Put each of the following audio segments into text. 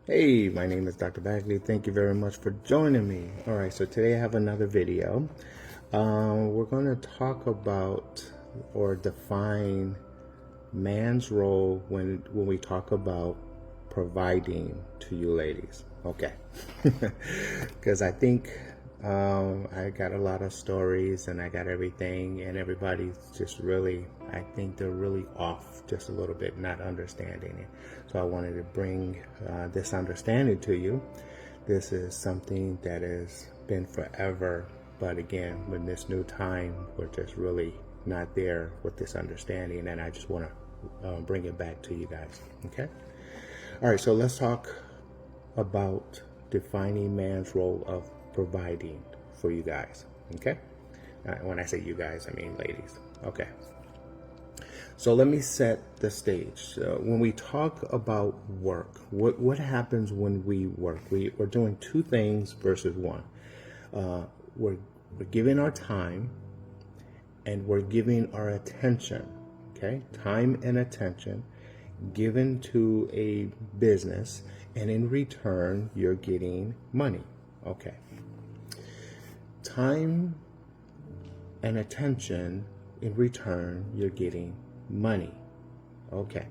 Hey, my name is Dr. Bagley. Thank you very much for joining me. All right, so today I have another video. We're going to talk about or define man's role when we talk about providing to you ladies. Okay, because I think I got a lot of stories and I got everything, and everybody's just really, I think they're really off just a little bit, not understanding it. So I wanted to bring this understanding to you. This is something that has been forever, but again, with this new time, we're just really not there with this understanding, and I just want to bring it back to you guys. Okay. All right. So let's talk about defining man's role of providing for you guys. Okay. When I say you guys, I mean ladies. Okay. So let me set the stage. When we talk about work, what happens when we work? We're doing two things versus one. We're giving our time and we're giving our attention. Okay, time and attention given to a business, and in return you're getting money. Okay, time and attention, in return you're getting money. Okay,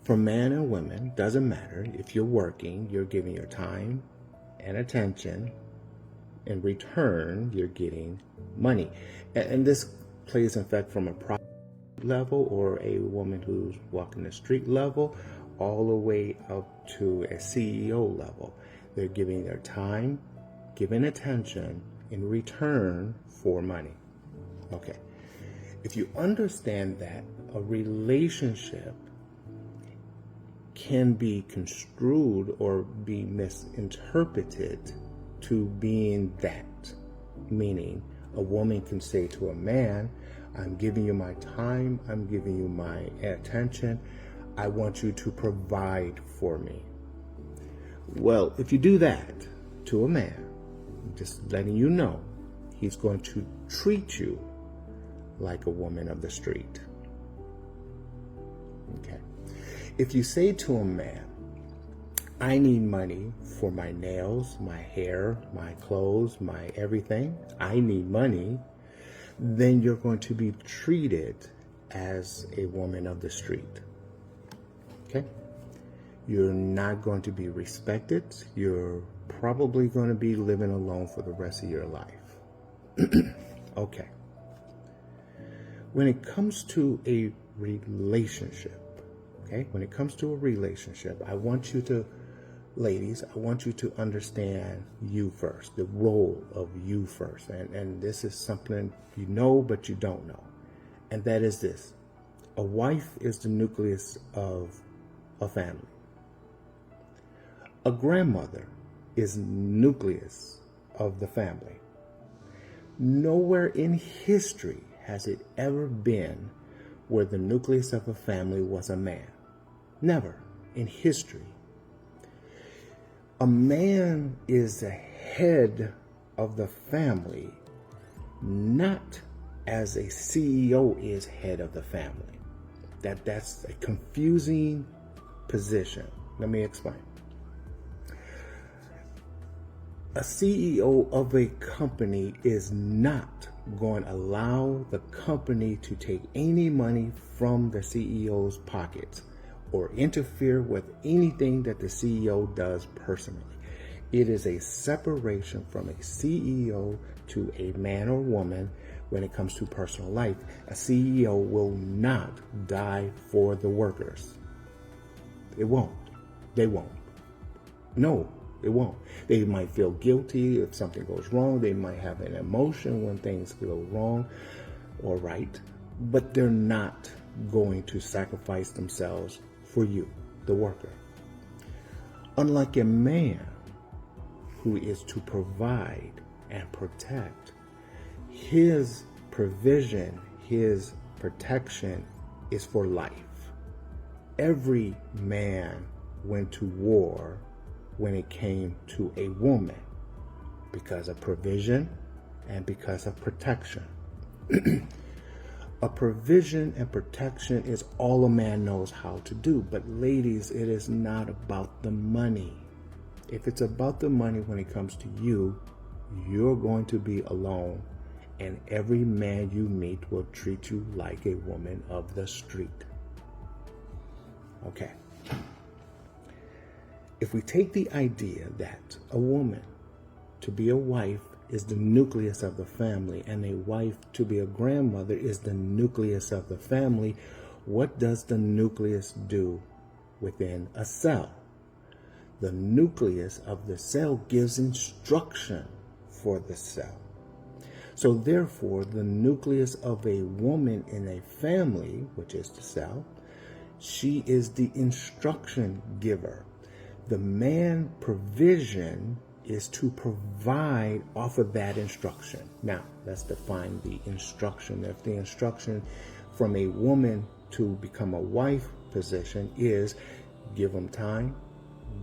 for men and women, doesn't matter. If you're working, you're giving your time and attention. In return, you're getting money. And this plays in fact from a private level or a woman who's walking the street level all the way up to a CEO level. They're giving their time, giving attention in return for money. Okay. If you understand that, a relationship can be construed or be misinterpreted to being that. Meaning, a woman can say to a man, I'm giving you my time, I'm giving you my attention, I want you to provide for me. Well, if you do that to a man, just letting you know, he's going to treat you like a woman of the street. Okay. If you say to a man, I need money for my nails, my hair, my clothes, my everything, I need money, then you're going to be treated as a woman of the street. Okay? You're not going to be respected. You're probably going to be living alone for the rest of your life. Okay. When it comes to a relationship, okay? When it comes to a relationship, I want you to, ladies, I want you to understand you first, the role of you first. And this is something you know, but you don't know. And that is this. A wife is the nucleus of a family. A grandmother is nucleus of the family. Nowhere in history has it ever been where the nucleus of a family was a man. Never in history. A man is the head of the family, not as a CEO is head of the family. That's a confusing position. Let me explain. A CEO of a company is not going to allow the company to take any money from the CEO's pockets or interfere with anything that the CEO does personally. It is a separation from a CEO to a man or woman when it comes to personal life. A CEO will not die for the workers. It won't. They won't. No, it won't. They might feel guilty if something goes wrong. They might have an emotion when things go wrong or right, but they're not going to sacrifice themselves for you, the worker. Unlike a man who is to provide and protect, his provision, his protection is for life. Every man went to war when it came to a woman because of provision and because of protection. A provision and protection is all a man knows how to do. But ladies, it is not about the money. If it's about the money when it comes to you, you're going to be alone. And every man you meet will treat you like a woman of the street. Okay. If we take the idea that a woman to be a wife is the nucleus of the family, and a wife to be a grandmother is the nucleus of the family, what does the nucleus do within a cell? The nucleus of the cell gives instruction for the cell. So therefore, the nucleus of a woman in a family, which is the cell, she is the instruction giver. The man provision is to provide off of that instruction. Now, let's define the instruction. If the instruction from a woman to become a wife position is give him time,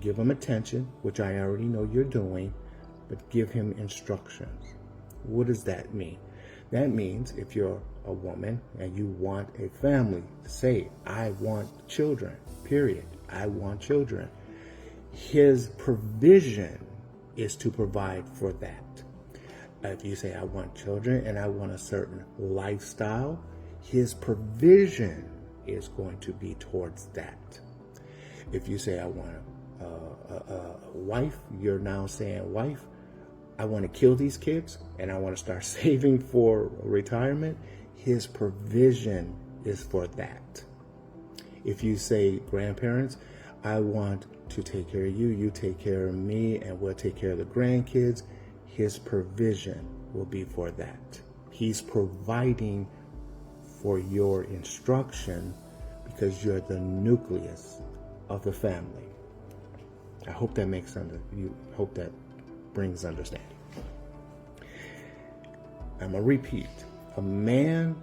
give him attention, which I already know you're doing, but give him instructions. What does that mean? That means if you're a woman and you want a family, say, I want children, period. I want children. His provision is to provide for that. If you say, I want children and I want a certain lifestyle, his provision is going to be towards that. If you say, I want a wife, you're now saying, wife, I want to kill these kids and I want to start saving for retirement. His provision is for that. If you say, grandparents, I want to take care of you, you take care of me, and we'll take care of the grandkids, his provision will be for that. He's providing for your instruction because you're the nucleus of the family. I hope that makes sense. You hope that brings understanding. I'm going to repeat. A man,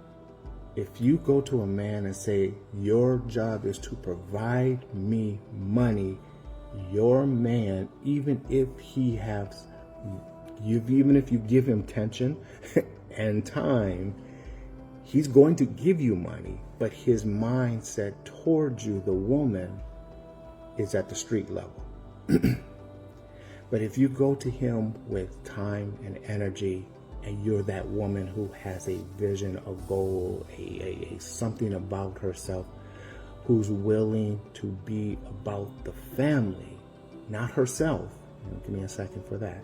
if you go to a man and say, your job is to provide me money, your man, even if you give him attention and time, he's going to give you money, but his mindset towards you, the woman, is at the street level. But if you go to him with time and energy, and you're that woman who has a vision, a goal, a something about herself, who's willing to be about the family, not herself. Give me a second for that.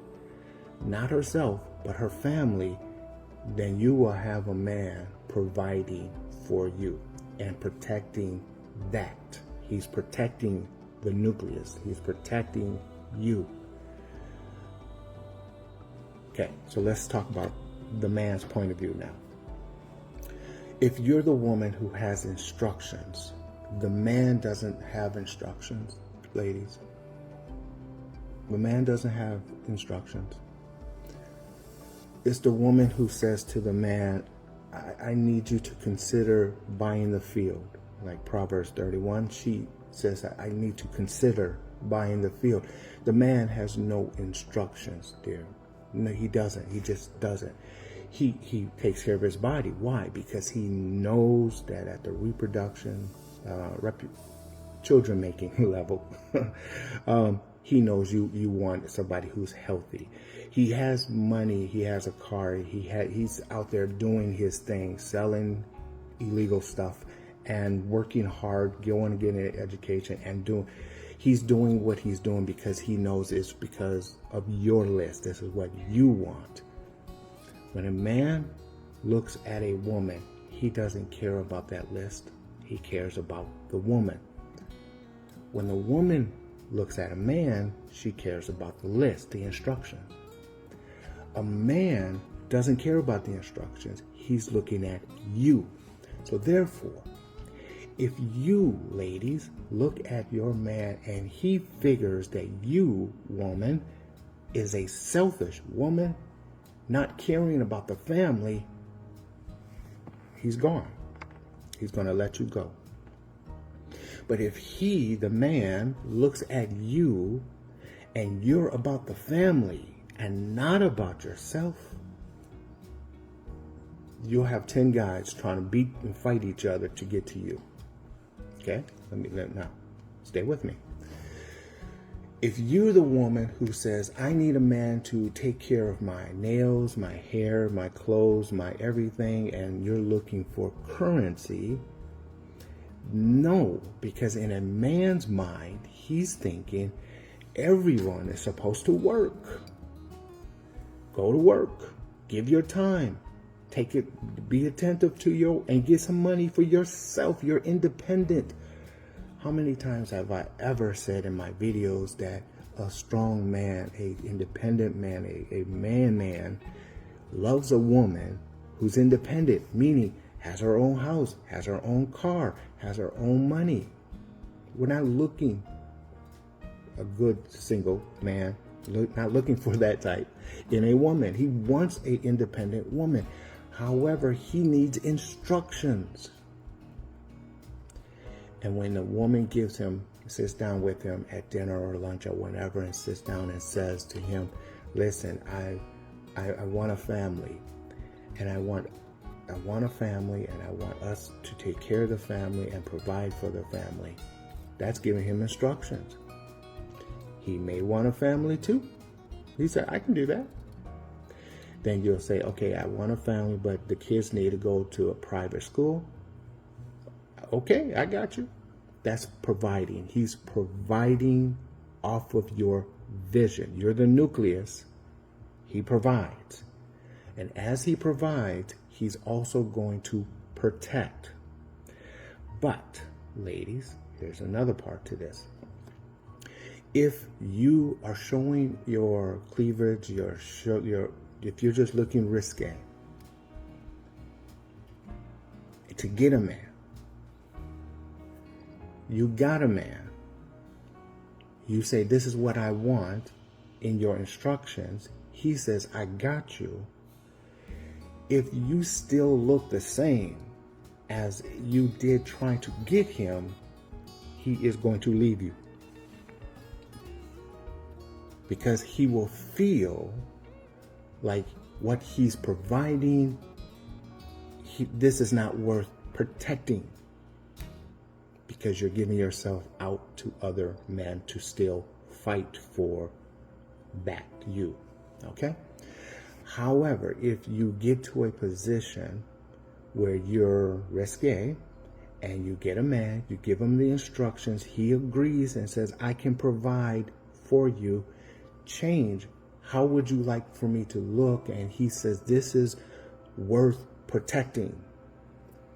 Not herself, but her family, then you will have a man providing for you and protecting that. He's protecting the nucleus. He's protecting you. Okay, so let's talk about the man's point of view now. If you're the woman who has instructions, the man doesn't have instructions, ladies. The man doesn't have instructions. It's the woman who says to the man, I need you to consider buying the field. Like Proverbs 31, she says, I need to consider buying the field. The man has no instructions, dear. No, he doesn't. He just doesn't. He takes care of his body. Why? Because he knows that at the reproduction, children making level, he knows you want somebody who's healthy. He has money. He has a car. He's out there doing his thing, selling illegal stuff and working hard, going to get an education and he's doing what he's doing because he knows it's because of your list. This is what you want. When a man looks at a woman, he doesn't care about that list. He cares about the woman. When the woman looks at a man, she cares about the list, the instructions. A man doesn't care about the instructions. He's looking at you. So therefore, if you, ladies, look at your man and he figures that you, woman, is a selfish woman, not caring about the family, he's gone. He's going to let you go. But if he, the man, looks at you and you're about the family and not about yourself, you'll have 10 guys trying to beat and fight each other to get to you. Okay? Now, stay with me. If you're the woman who says, I need a man to take care of my nails, my hair, my clothes, my everything, and you're looking for currency, no, because in a man's mind, he's thinking everyone is supposed to work. Go to work. Give your time. Take it, be attentive to and get some money for yourself. You're independent. How many times have I ever said in my videos that a strong man, a independent man, a man loves a woman who's independent, meaning has her own house, has her own car, has her own money. We're not looking a good single man, not looking for that type in a woman. He wants an independent woman. However, he needs instructions. And when the woman sits down with him at dinner or lunch or whatever, and sits down and says to him, listen, I want a family, and I want a family, and I want us to take care of the family and provide for the family. That's giving him instructions. He may want a family too. He said, I can do that. Then you'll say, okay, I want a family, but the kids need to go to a private school. Okay, I got you. That's providing. He's providing off of your vision. You're the nucleus. He provides. And as he provides, he's also going to protect. But, ladies, here's another part to this. If you are showing your cleavage, if you're just looking risque to get a man, you got a man, you say, this is what I want in your instructions. He says, I got you. If you still look the same as you did trying to get him, he is going to leave you. Because he will feel like what he's providing, this is not worth protecting. Because you're giving yourself out to other men to still fight for that you. Okay? However, if you get to a position where you're risque and you get a man, you give him the instructions, he agrees and says, I can provide for you, change. How would you like for me to look? And he says, this is worth protecting.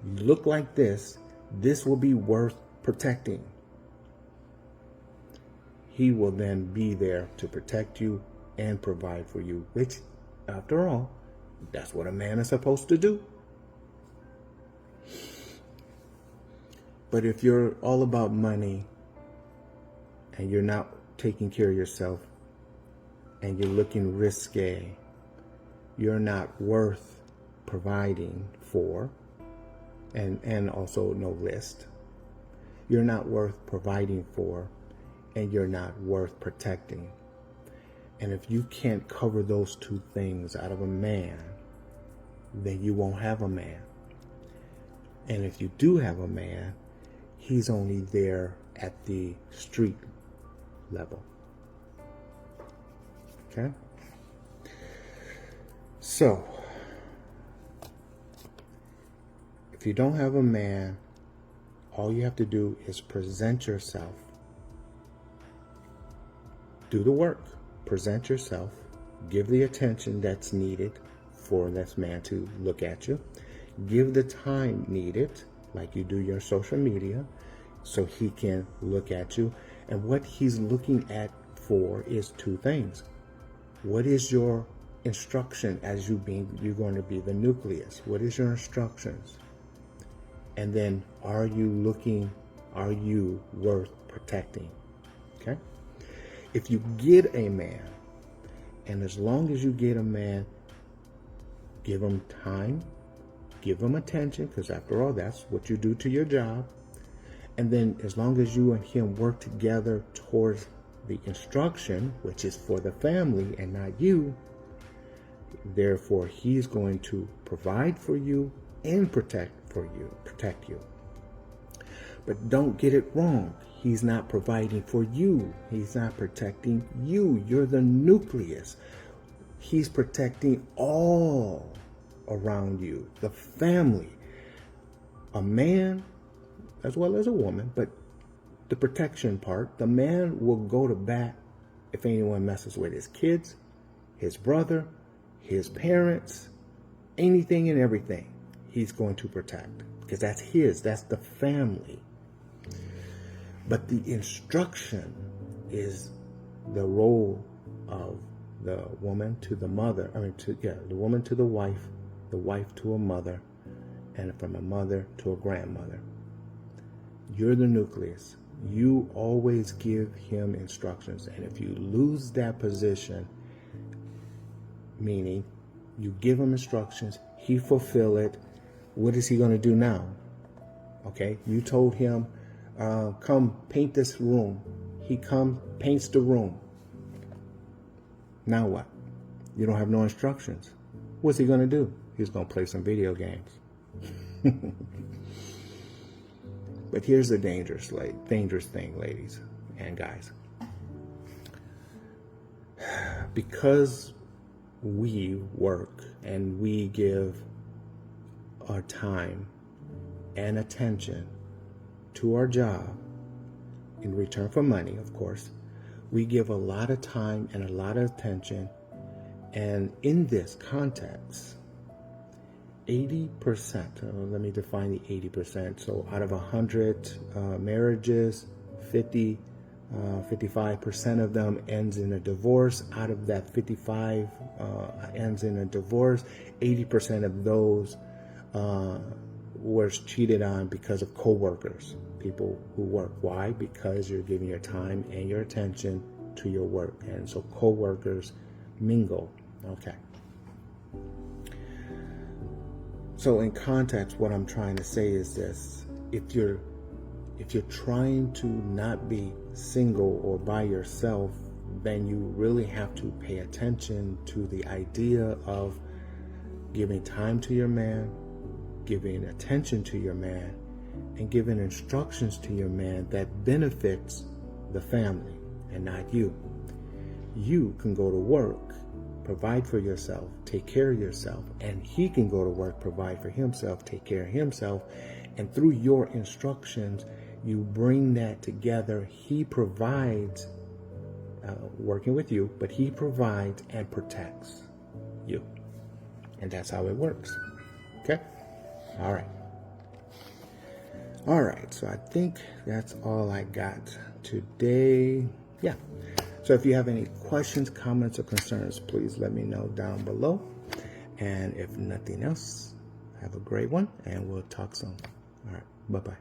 You look like this will be worth protecting. He will then be there to protect you and provide for you, which, after all, that's what a man is supposed to do. But if you're all about money and you're not taking care of yourself and you're looking risque, you're not worth providing for, and also no list. You're not worth providing for, and you're not worth protecting. And if you can't cover those two things out of a man, then you won't have a man. And if you do have a man, he's only there at the street level. Okay? So, if you don't have a man, all you have to do is present yourself. Do the work. Present yourself. Give the attention that's needed for this man to look at you. Give the time needed, like you do your social media, so he can look at you. And what he's looking at for is two things. What is your instruction as you're going to be the nucleus? What is your instructions? And then, are you worth protecting? Okay? If you get a man, and as long as you get a man, give him time, give him attention, because after all, that's what you do to your job. And then as long as you and him work together towards the instruction, which is for the family and not you, Therefore, he's going to provide for you and protect you. But don't get it wrong. He's not providing for you. He's not protecting you. You're the nucleus. He's protecting all around you, the family, a man as well as a woman. But the protection part, the man will go to bat if anyone messes with his kids, his brother, his parents, anything and everything. He's going to protect because that's his, that's the family. But the instruction is the role of the woman to the mother. The woman to the wife to a mother, and from a mother to a grandmother. You're the nucleus. You always give him instructions. And if you lose that position, meaning you give him instructions, he fulfill it, what is he going to do now? Okay, you told him, come paint this room. He comes, paints the room. Now what? You don't have no instructions. What's he going to do? He's going to play some video games. But here's the dangerous thing, ladies and guys. Because we work and we give our time and attention to our job in return for money, of course, we give a lot of time and a lot of attention. And in this context, 80%, let me define the 80%. So out of 100 marriages, 55% of them ends in a divorce. Out of that 55 ends in a divorce, 80% of those was cheated on because of co-workers, people who work. Why? Because you're giving your time and your attention to your work. And so co-workers mingle. Okay. So in context, what I'm trying to say is this: if you're trying to not be single or by yourself, then you really have to pay attention to the idea of giving time to your man, giving attention to your man, and giving instructions to your man that benefits the family and not you. You can go to work, provide for yourself, take care of yourself, and he can go to work, provide for himself, take care of himself, and through your instructions, you bring that together. He provides, working with you, but he provides and protects you. And that's how it works. Okay? All right, so I think that's all I got today. Yeah. So if you have any questions, comments, or concerns, please let me know down below. And if nothing else, have a great one, and we'll talk soon. All right, bye-bye.